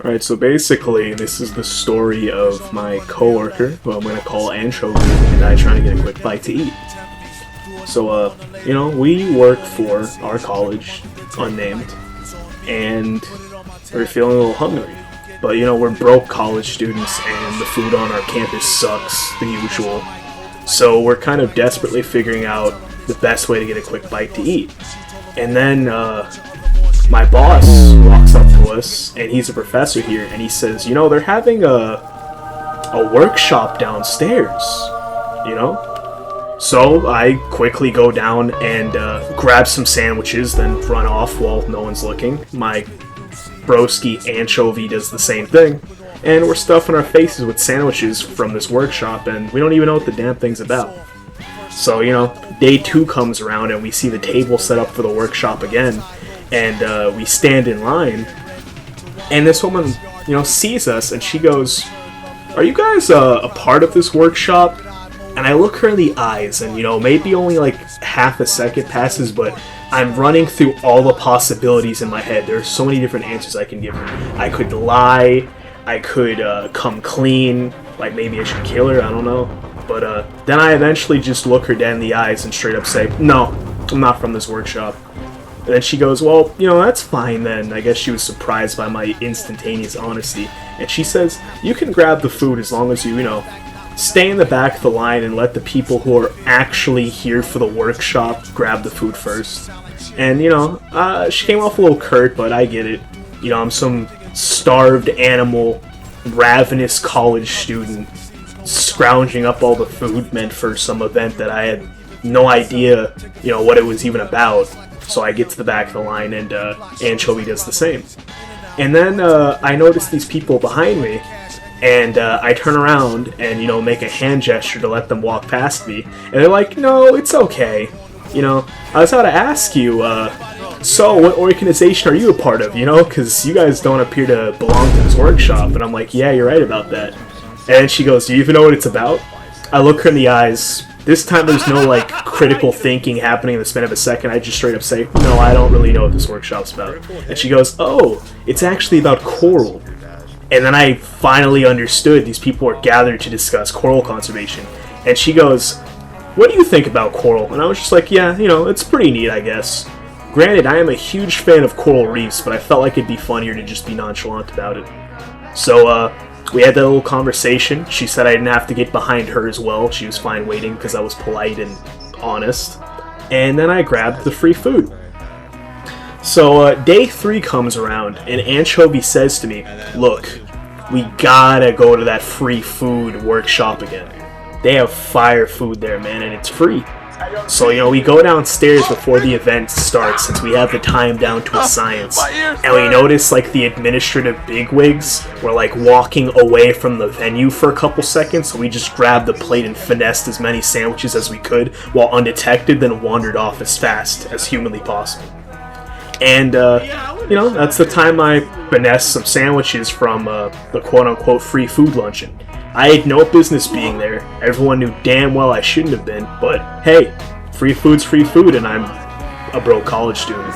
Alright, so basically, this is the story of my coworker, who I'm gonna call Anchovy, and I trying to get a quick bite to eat. So, we work for our college, unnamed, and we're feeling a little hungry. But, we're broke college students, and the food on our campus sucks, the usual. So we're kind of desperately figuring out the best way to get a quick bite to eat. And then, my boss walks up to us, and he's a professor here, and he says, they're having a workshop downstairs, So I quickly go down and grab some sandwiches, then run off while no one's looking. My broski Anchovy does the same thing, and we're stuffing our faces with sandwiches from this workshop, and we don't even know what the damn thing's about. So, day 2 comes around, and we see the table set up for the workshop again, and we stand in line, and this woman, sees us, and she goes, "Are you guys a part of this workshop?" And I look her in the eyes, and, maybe only like half a second passes, but I'm running through all the possibilities in my head. There are so many different answers I can give her. I could lie, I could come clean, like maybe I should kill her, I don't know. But then I eventually just look her dead in the eyes and straight up say, "No, I'm not from this workshop." And then she goes, "Well, that's fine then." I guess she was surprised by my instantaneous honesty. And she says, "You can grab the food as long as you, stay in the back of the line and let the people who are actually here for the workshop grab the food first." And, she came off a little curt, but I get it. I'm some starved animal, ravenous college student scrounging up all the food meant for some event that I had no idea, what it was even about. So I get to the back of the line, and Anchovy does the same. And then I notice these people behind me, and I turn around and, make a hand gesture to let them walk past me. And they're like, "No, it's okay. I was about to ask you, so what organization are you a part of, because you guys don't appear to belong to this workshop." And I'm like, "Yeah, you're right about that." And she goes, "Do you even know what it's about?" I look her in the eyes. This time there's no, critical thinking happening in the span of a second. I just straight up say, "No, I don't really know what this workshop's about." And she goes, "Oh, it's actually about coral." And then I finally understood these people were gathered to discuss coral conservation. And she goes, "What do you think about coral?" And I was just like, "Yeah, it's pretty neat, I guess. Granted, I am a huge fan of coral reefs, but I felt like it'd be funnier to just be nonchalant about it." So, we had that little conversation. She said I didn't have to get behind her as well. She was fine waiting because I was polite and honest. And then I grabbed the free food. So, day 3 comes around, and Anchovy says to me, "Look, we gotta go to that free food workshop again. They have fire food there, man, and it's free." So, we go downstairs before the event starts, since we have the time down to a science. And we notice, the administrative bigwigs were, walking away from the venue for a couple seconds, so we just grabbed the plate and finessed as many sandwiches as we could while undetected, then wandered off as fast as humanly possible. And, that's the time I finessed some sandwiches from the quote-unquote free food luncheon. I had no business being there. Everyone knew damn well I shouldn't have been, but hey, free food's free food, and I'm a broke college student.